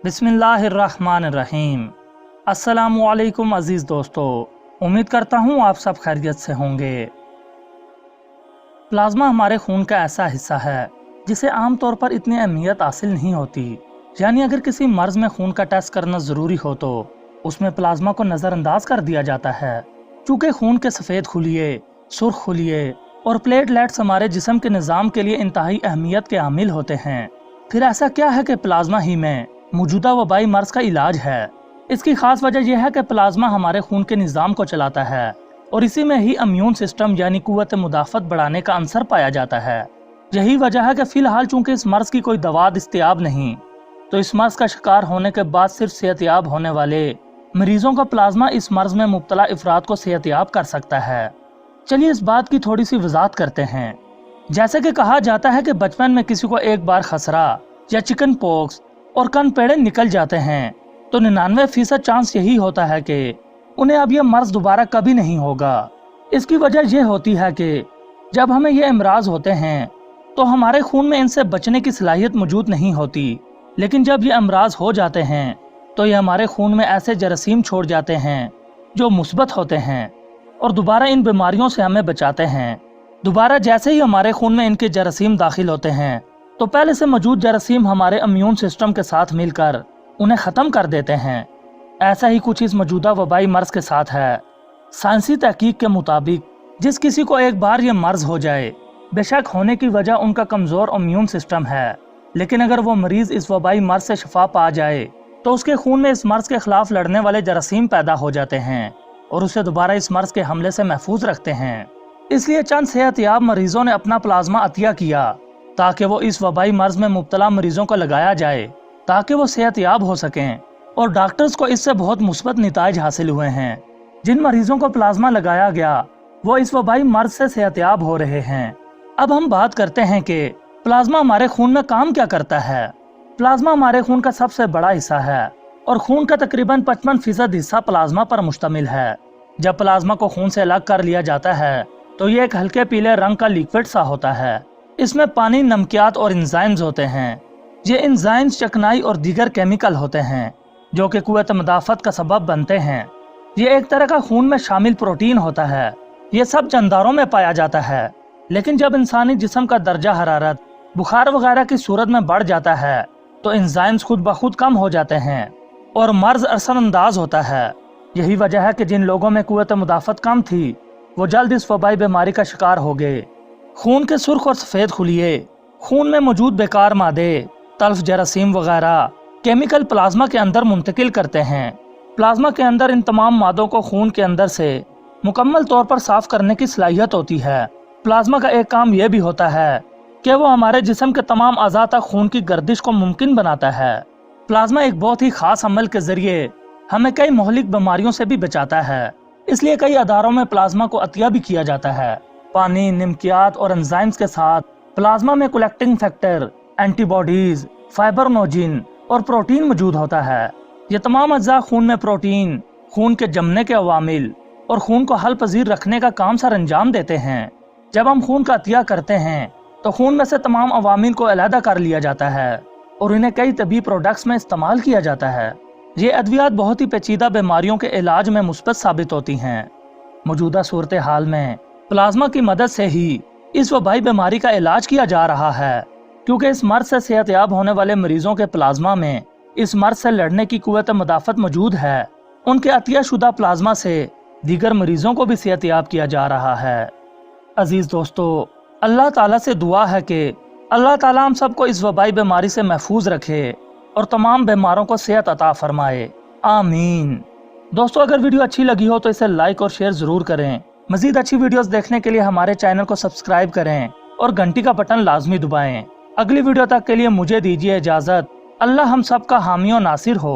बिस्मिल्लाहिर्रहमानिर्रहीम। अस्सलामुअलैकुम अजीज़ दोस्तों, उम्मीद करता हूँ आप सब खैरियत से होंगे। प्लाज्मा हमारे खून का ऐसा हिस्सा है जिसे आमतौर पर इतनी अहमियत हासिल नहीं होती। यानी अगर किसी मर्ज में खून का टेस्ट करना ज़रूरी हो तो उसमें प्लाज्मा को नज़रअंदाज कर दिया जाता है। चूँकि खून के सफ़ेद खुलिये, सुर्ख खुलिये और प्लेटलेट्स हमारे जिस्म के निज़ाम के लिए इंतहाई अहमियत के हामिल होते हैं, फिर ऐसा क्या है कि प्लाज्मा ही में मौजूदा वबाई मर्ज का इलाज है। इसकी खास वजह यह है कि प्लाज्मा हमारे खून के निज़ाम को चलाता है और इसी में ही इम्यून सिस्टम यानी कुव्वत मुदाफ़त बढ़ाने का अंसर पाया जाता है। यही वजह है कि फ़िलहाल चूँकि इस मर्ज की कोई दवा दस्तयाब नहीं, तो इस मर्ज का शिकार होने के बाद सिर्फ सेहतयाब होने वाले मरीजों का प्लाज्मा इस मर्ज में मुब्तला अफराद को सेहतयाब कर सकता है। चलिए इस बात की थोड़ी सी वजाहत करते हैं। जैसे कि कहा जाता है कि बचपन में किसी को एक बार खसरा या चिकन पॉक्स और कन पेड़े निकल जाते हैं तो 99% चांस यही होता है कि उन्हें अब यह मर्ज दोबारा कभी नहीं होगा। इसकी वजह यह होती है कि जब हमें ये अमराज होते हैं तो हमारे खून में इनसे बचने की सलाहियत मौजूद नहीं होती, लेकिन जब ये अमराज हो जाते हैं तो ये हमारे खून में ऐसे जरासीम छोड़ जाते हैं जो मुस्बत होते हैं और दोबारा इन बीमारियों से हमें बचाते हैं। दोबारा जैसे ही हमारे खून में इनके जरासीम दाखिल होते हैं तो पहले से मौजूद जरासीम हमारे इम्यून सिस्टम के साथ मिलकर उन्हें ख़त्म कर देते हैं। ऐसा ही कुछ इस मौजूदा वबाई मर्ज के साथ है। साइंसी तहकीक के मुताबिक जिस किसी को एक बार ये मर्ज हो जाए, बेशक होने की वजह उनका कमज़ोर इम्यून सिस्टम है, लेकिन अगर वो मरीज इस वबाई मर्ज से शफा पा जाए तो उसके खून में इस मर्ज के खिलाफ लड़ने वाले जरासीम पैदा हो जाते हैं और उसे दोबारा इस मर्ज के हमले से महफूज रखते हैं। इसलिए चंद सेहतयाब मरीजों ने अपना प्लाज्मा अतिया किया ताकि वो इस वबाई मर्ज में मुब्तला मरीजों को लगाया जाए ताकि वो सेहतयाब हो सकें, और डॉक्टर्स को इससे बहुत मुस्बत नतीजे हासिल हुए हैं। जिन मरीजों को प्लाज्मा लगाया गया वो इस वबाई मर्ज से सेहतयाब हो रहे हैं। अब हम बात करते हैं कि प्लाज्मा हमारे खून में काम क्या करता है। प्लाज्मा हमारे खून का सबसे बड़ा हिस्सा है और खून का तकरीबन 55% हिस्सा प्लाज्मा पर मुश्तमिल है। जब प्लाज्मा को खून से अलग कर लिया जाता है तो ये एक हल्के पीले रंग का लिक्विड सा होता है। इसमें पानी, नमकियात और एंजाइम्स होते हैं। ये एंजाइम्स चिकनाई और दीगर केमिकल होते हैं जो कि कुव्वत मुदाफ़त का सबब बनते हैं। ये एक तरह का खून में शामिल प्रोटीन होता है। ये सब जानदारों में पाया जाता है, लेकिन जब इंसानी जिस्म का दर्जा हरारत बुखार वगैरह की सूरत में बढ़ जाता है तो एंजाइम्स खुद ब खुद कम हो जाते हैं और मर्ज असरअंदाज होता है। यही वजह है कि जिन लोगों में कुव्वत मुदाफ़त कम थी वो जल्द इस वबाई बीमारी का शिकार हो गए। खून के सुर्ख और सफ़ेद खुलिये, खून में मौजूद बेकार मादे, तल्फ जरासीम वगैरह केमिकल प्लाज्मा के अंदर मुंतकिल करते हैं। प्लाज्मा के अंदर इन तमाम मादों को खून के अंदर से मुकम्मल तौर पर साफ करने की सलाहियत होती है। प्लाज्मा का एक काम यह भी होता है कि वो हमारे जिस्म के तमाम अज़ा तक खून की गर्दिश को मुमकिन बनाता है। प्लाज्मा एक बहुत ही खास अमल के जरिए हमें कई मोहलिक बीमारियों से भी बचाता है। इसलिए कई अदारों में प्लाज्मा को अतिया भी किया जाता है। पानी, नमकियात और एंजाइम्स के साथ प्लाज्मा में कोलेक्टिंग फैक्टर, एंटीबॉडीज, फाइब्रोनोजिन और प्रोटीन मौजूद होता है। ये तमाम अज्जा खून में प्रोटीन, खून के जमने के अवामिल और खून को हल पजीर रखने का काम सर अंजाम देते हैं। जब हम खून का अतिया करते हैं तो खून में से तमाम अवामिल को अलहदा कर लिया जाता है और इन्हें कई तबी प्रोडक्ट्स में इस्तेमाल किया जाता है। ये अद्वियात बहुत ही पेचीदा बीमारियों के इलाज में मुस्बत साबित होती हैं। मौजूदा सूरत हाल में प्लाज्मा की मदद से ही इस वबाई बीमारी का इलाज किया जा रहा है, क्योंकि इस मर्ज से सेहतयाब होने वाले मरीजों के प्लाज्मा में इस मर्ज से लड़ने की कुव्वत मुदाफ़त मौजूद है। उनके अतिया शुदा प्लाज्मा से दीगर मरीजों को भी सेहतयाब किया जा रहा है। अजीज़ दोस्तों, अल्लाह ताला से दुआ है कि अल्लाह ताला हम सबको इस वबाई बीमारी से महफूज रखे और तमाम बीमारों को सेहत अता फरमाए। आमीन। दोस्तों, अगर वीडियो अच्छी लगी हो तो इसे लाइक और शेयर ज़रूर करें। मज़ीद अच्छी वीडियोस देखने के लिए हमारे चैनल को सब्सक्राइब करें और घंटी का बटन लाजमी दबाएं। अगली वीडियो तक के लिए मुझे दीजिए इजाज़त। अल्लाह हम सब का हामी और नासिर हो।